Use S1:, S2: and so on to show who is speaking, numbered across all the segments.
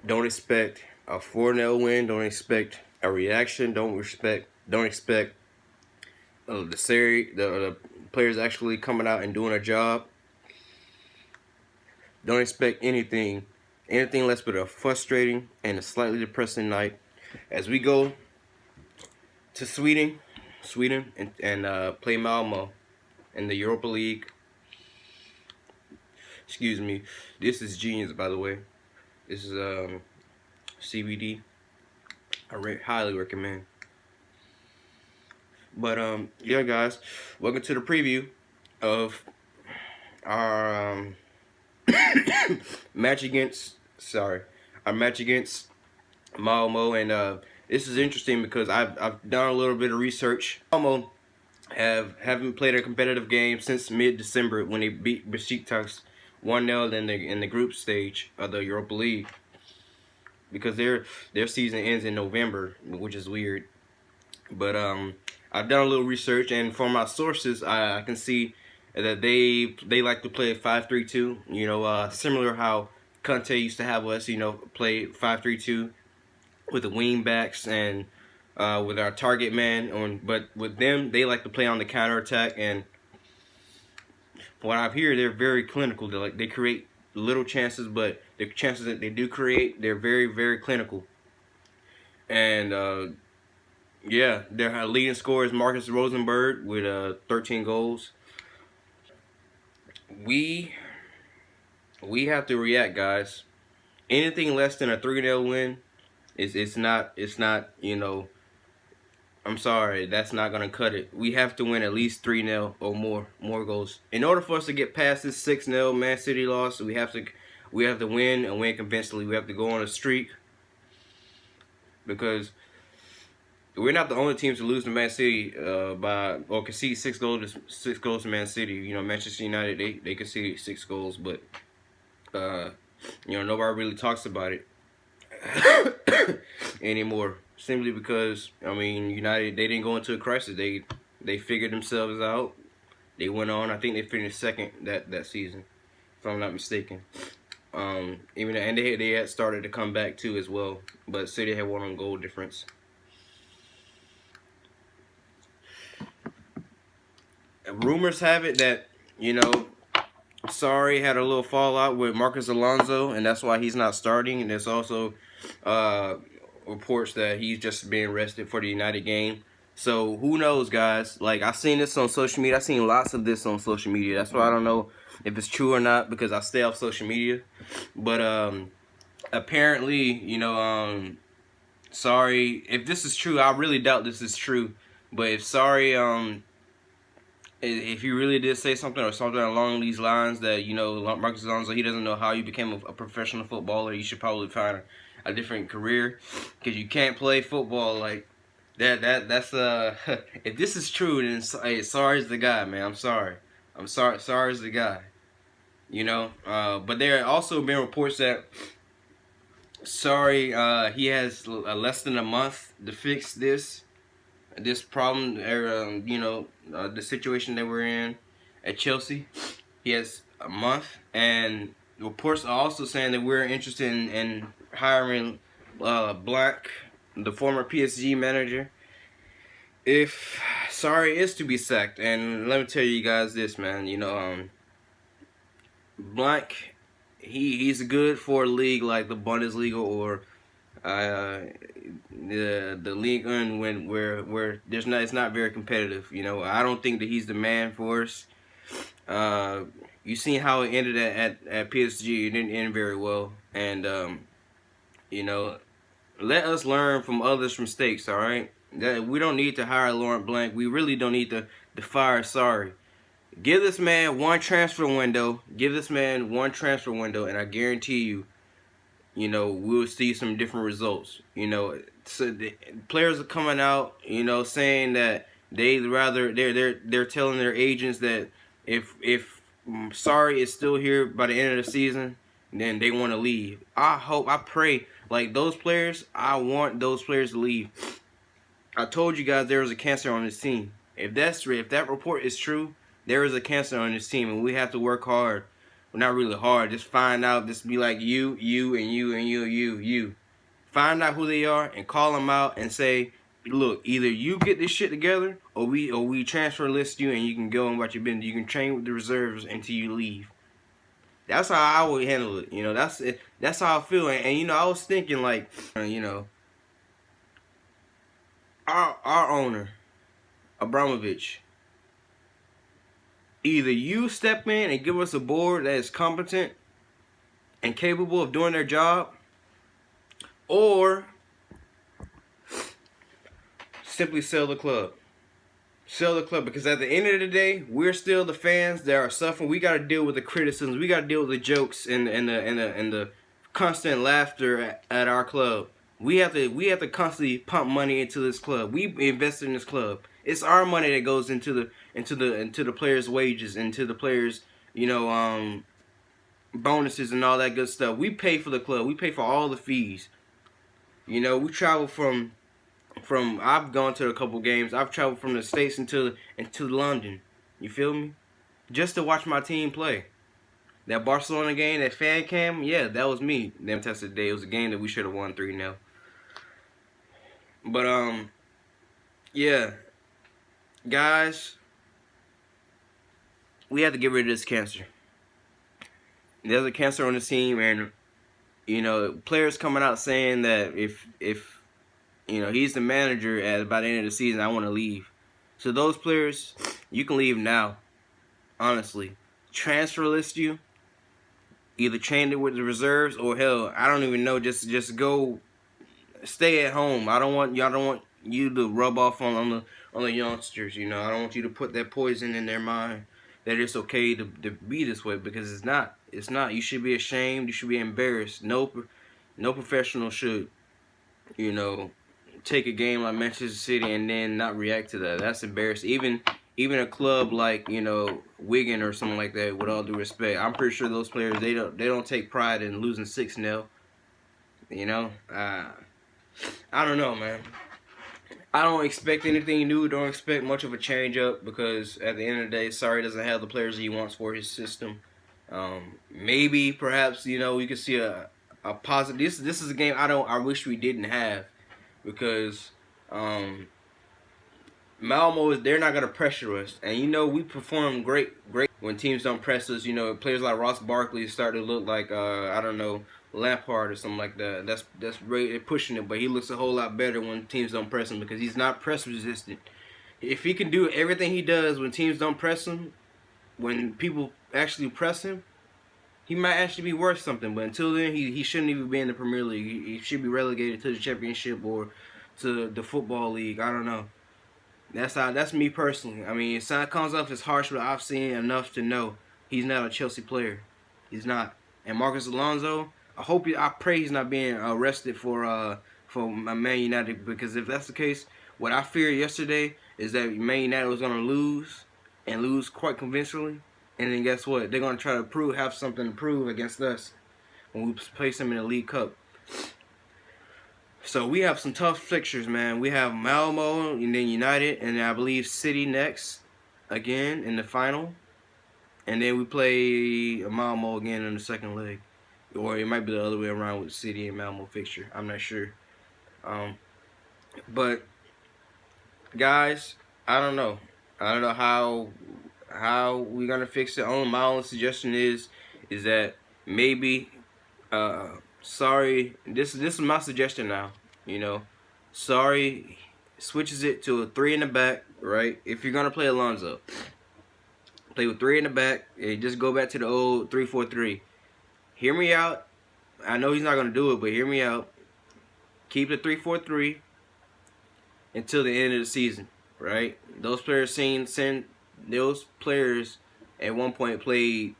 S1: Don't expect a 4-0 win. Don't expect a reaction. Don't expect the players actually coming out and doing a job. Don't expect anything less but a frustrating and a slightly depressing night as we go to Sweden, and play Malmo in the Europa League. Excuse me. This is genius, by the way. This is CBD. Highly recommend. But yeah, guys, welcome to the preview of our match against Malmo, and this is interesting because I've done a little bit of research. Malmo haven't played a competitive game since mid-December when they beat Besiktas 1-0 in the group stage of the Europa League, because their season ends in November, which is weird. But I've done a little research, and from my sources, I can see that they like to play 5-3-2. You know, similar how Conte used to have us. You know, play 5-3-2 with the wing backs and with our target man. But with them, they like to play on the counterattack. And from what I've heard, they're very clinical. They create little chances, but the chances that they do create, they're very, very clinical. And yeah, their leading scorer is Marcus Rosenberg with 13 goals. We have to react, guys. Anything less than a 3-0 win it's not, you know, I'm sorry, that's not gonna cut it. We have to win at least 3-0 or more goals. In order for us to get past this 6-0 Man City loss, we have to win and win convincingly. We have to go on a streak, because we're not the only teams to lose to Man City by or concede 6 goals to Man City. You know, Manchester United, they conceded 6 goals, but you know, nobody really talks about it anymore. Simply because, I mean, United, they didn't go into a crisis. They figured themselves out. They went on. I think they finished second that season, if I'm not mistaken. Even and they had started to come back too as well, but City had won on goal difference. Rumors have it that, you know, Sarri had a little fallout with Marcus Alonso, and that's why he's not starting. And there's also reports that he's just being rested for the United game. So who knows, guys? Like, I've seen this on social media. I've seen lots of this on social media. That's why I don't know if it's true or not, because I stay off social media. But apparently, you know, Sarri, if this is true, I really doubt this is true. But if Sarri, if he really did say something or something along these lines, that, you know, Marcus Alonso, he doesn't know how you became a professional footballer, you should probably find a different career, because you can't play football like that. That's if this is true, then hey, Sarri's the guy, man. I'm sorry. Sarri's the guy. You know, but there have also been reports that Sarri, he has less than a month to fix this problem, or you know, the situation that we're in at Chelsea. He has a month, and reports are also saying that we're interested in hiring Black, the former PSG manager, if Sarri is to be sacked. And let me tell you guys this, man. You know, Black, he's good for a league like the Bundesliga or the league where it's not very competitive. You know, I don't think that he's the man for us. You seen how it ended at PSG. It didn't end very well, and you know, let us learn from others' mistakes. All right, that we don't need to hire Laurent Blanc. We really don't need to fire Sarri. Give this man one transfer window. And I guarantee you, you know, we'll see some different results. You know, so the players are coming out, you know, saying that they're telling their agents that if Sarri is still here by the end of the season, then they want to leave. I pray, like, those players, I want those players to leave. I told you guys there was a cancer on this team. If that report is true, there is a cancer on this team, and we have to work hard well, not really hard. Just find out. Just be like you, and you. Find out who they are and call them out and say, look, either you get this shit together, or we transfer list you and you can go and what you've been. You can train with the reserves until you leave. That's how I would handle it. You know, that's it. That's how I feel. And you know, I was thinking like, you know, our owner, Abramovich. Either you step in and give us a board that is competent and capable of doing their job, or simply sell the club. Sell the club, because at the end of the day, we're still the fans that are suffering. We got to deal with the criticisms. We got to deal with the jokes and the constant laughter at our club. We have to constantly pump money into this club. We invested in this club. It's our money that goes into the players' wages, into the players, you know, bonuses and all that good stuff. We pay for the club. We pay for all the fees. You know, we travel from I've gone to a couple games. I've traveled from the States into London. You feel me? Just to watch my team play. That Barcelona game, that fan cam, yeah, that was me. Them tested today. It was a game that we should have won 3-0. But yeah, guys, we have to get rid of this cancer. There's a cancer on the team, and you know, players coming out saying that if you know, he's the manager by the end of the season, I want to leave. So those players, you can leave now. Honestly, transfer list you. Either train it with the reserves, or hell, I don't even know. Just go, stay at home. I don't want you to rub off on the youngsters. You know, I don't want you to put that poison in their mind that it's okay to be this way, because it's not. It's not. You should be ashamed. You should be embarrassed. No professional should, you know, take a game like Manchester City and then not react to that. That's embarrassing. Even a club like, you know, Wigan or something like that, with all due respect, I'm pretty sure those players, they don't take pride in losing 6-0. You know, I don't know, man. I don't expect anything new. Don't expect much of a change up, because at the end of the day, Sarri doesn't have the players he wants for his system. Maybe perhaps, you know, we could see a positive. This is a game I wish we didn't have, because Malmo, they're not gonna pressure us, and you know, we perform great when teams don't press us. You know, players like Ross Barkley start to look like I don't know, Lampard or something like that. That's really pushing it, but he looks a whole lot better when teams don't press him, because he's not press resistant. If he can do everything he does when teams don't press him, when people actually press him, he might actually be worth something. But until then, he shouldn't even be in the Premier League. He should be relegated to the Championship or to the Football League. I don't know. That's me personally. I mean, it comes off as harsh, but I've seen enough to know he's not a Chelsea player. He's not. And Marcus Alonso, I pray he's not being arrested for Man United, because if that's the case, what I feared yesterday is that Man United was gonna lose, and lose quite convincingly. And then guess what? They're gonna try to have something to prove against us when we place them in the League Cup. So we have some tough fixtures, man. We have Malmo and then United, and I believe City next, again in the final. And then we play Malmo again in the second leg. Or it might be the other way around with City and Malmo fixture. I'm not sure. But guys, I don't know. I don't know how we're gonna fix it. My only suggestion is that maybe Sarri, this is my suggestion now. You know, Sarri switches it to a 3 in the back, right? If you're gonna play Alonso, play with 3 in the back, and just go back to the old 3-4-3. Hear me out. I know he's not gonna do it, but hear me out. Keep the 3-4-3 until the end of the season, right? Those players those players at one point played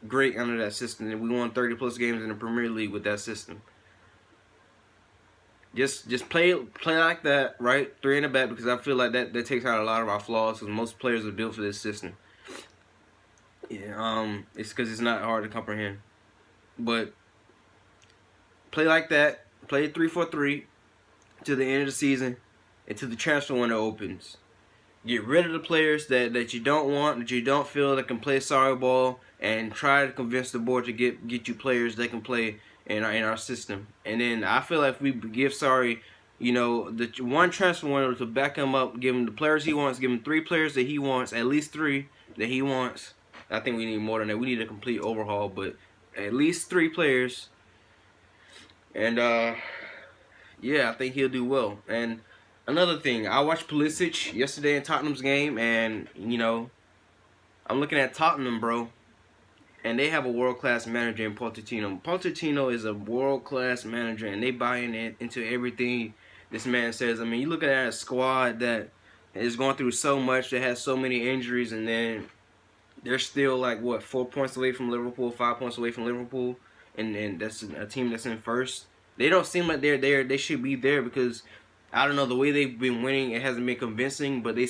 S1: great under that system, and we won 30+ games in the Premier League with that system. Just play like that, right? 3 in the back, because I feel like that takes out a lot of our flaws, because most players are built for this system. Yeah, it's because it's not hard to comprehend. But play like that. Play 3-4-3 to the end of the season, until the transfer window opens. Get rid of the players that you don't want, that you don't feel that can play sorry ball, and try to convince the board to get you players that can play in our system. And then I feel like if we give Sarri, the one transfer window to back him up, give him the players he wants, give him 3 players that he wants, at least 3 that he wants. I think we need more than that. We need a complete overhaul, but at least 3 players. And yeah, I think he'll do well. And another thing, I watched Pulisic yesterday in Tottenham's game, and I'm looking at Tottenham, bro, and they have a world-class manager in Pochettino. Pochettino is a world-class manager, and they buy into everything this man says. I mean, you look at a squad that is going through so much, that has so many injuries, and then they're still like, what, 4 points away from Liverpool, 5 points away from Liverpool, and that's a team that's in first. They don't seem like they're there. They should be there because I don't know, the way they've been winning, it hasn't been convincing, but they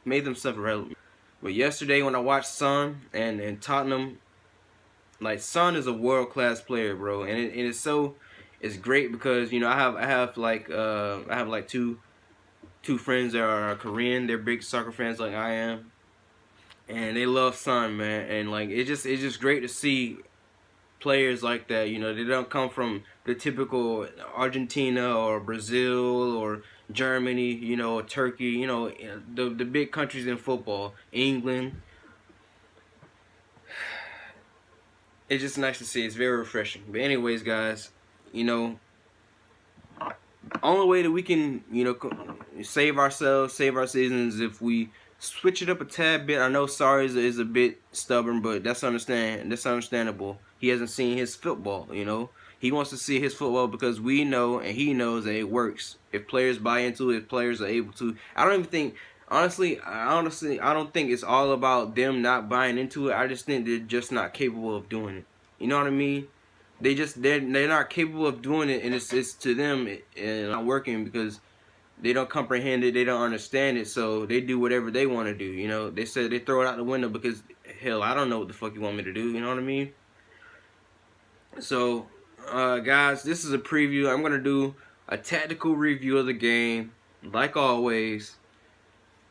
S1: made themselves relevant. But yesterday when I watched Son and Tottenham, like, Son is a world class player, bro, and it's great because I have like two friends that are Korean. They're big soccer fans like I am, and they love Son, man, and like it's just great to see players like that. They don't come from the typical Argentina or Brazil or Germany, or Turkey, the big countries in football, England. It's just nice to see. It's very refreshing. But anyways, guys, only way that we can, save ourselves, save our seasons, if we switch it up a tad bit. I know Sarri is a bit stubborn, but that's understandable. He hasn't seen his football, He wants to see his football because we know and he knows that it works. If players buy into it, if players are able to. I don't even think, honestly, I don't think it's all about them not buying into it. I just think they're just not capable of doing it. You know what I mean? They're not capable of doing it, and it's to them and not working because they don't comprehend it, they don't understand it, so they do whatever they want to do. They said they throw it out the window because, hell, I don't know what the fuck you want me to do. You know what I mean? So, guys, this is a preview. I'm gonna do a tactical review of the game, like always.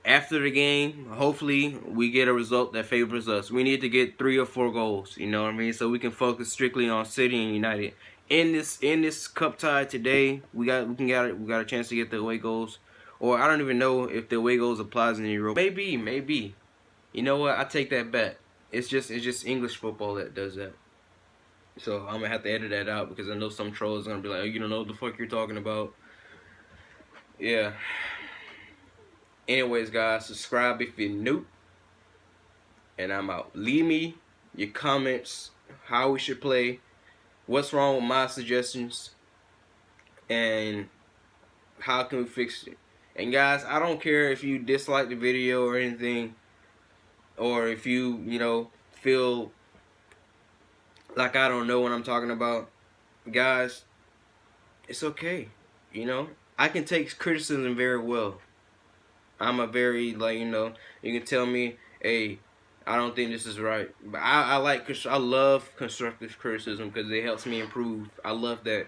S1: After the game, hopefully we get a result that favors us. We need to get 3 or 4 goals, you know what I mean? So we can focus strictly on City and United. In this cup tie today, we got a chance to get the away goals. Or I don't even know if the away goals applies in Europa. Maybe. You know what? I take that back. It's just English football that does that. So I'm gonna have to edit that out because I know some trolls are gonna be like, oh, you don't know what the fuck you're talking about. Yeah. Anyways, guys, subscribe if you're new. And I'm out. Leave me your comments, how we should play, what's wrong with my suggestions, and how can we fix it. And guys, I don't care if you dislike the video or anything, or if you, feel like I don't know what I'm talking about. Guys, it's okay. I can take criticism very well. I'm a very, you can tell me, hey, I don't think this is right. But I love constructive criticism because it helps me improve. I love that.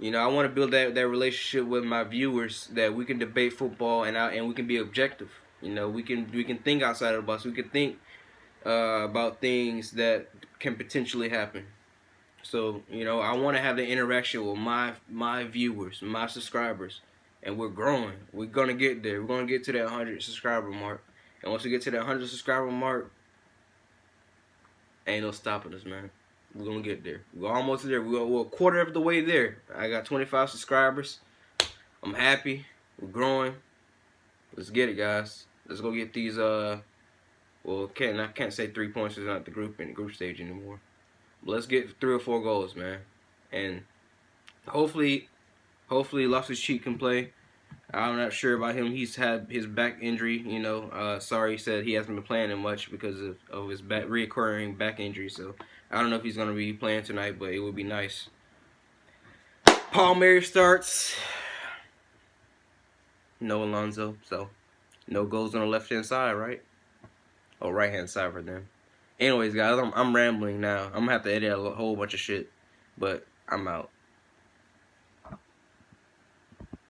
S1: I want to build that relationship with my viewers, that we can debate football and we can be objective. We can think outside of the box. We can think about things that can potentially happen. So, I want to have the interaction with my viewers, my subscribers. And we're growing. We're going to get there. We're going to get to that 100 subscriber mark. And once we get to that 100 subscriber mark, ain't no stopping us, man. We're going to get there. We're almost there. We're a quarter of the way there. I got 25 subscribers. I'm happy. We're growing. Let's get it, guys. Let's go get these, I can't say 3 points is not the group stage anymore. But let's get 3 or 4 goals, man. And hopefully Loftus-Cheek can play. I'm not sure about him. He's had his back injury. Sarri said he hasn't been playing much because of his reoccurring back injury. So I don't know if he's going to be playing tonight, but it would be nice. Palmieri starts. No Alonso. So no goals on the left-hand side, right? Or right-hand side for them. Anyways, guys, I'm rambling now. I'm going to have to edit a whole bunch of shit. But I'm out.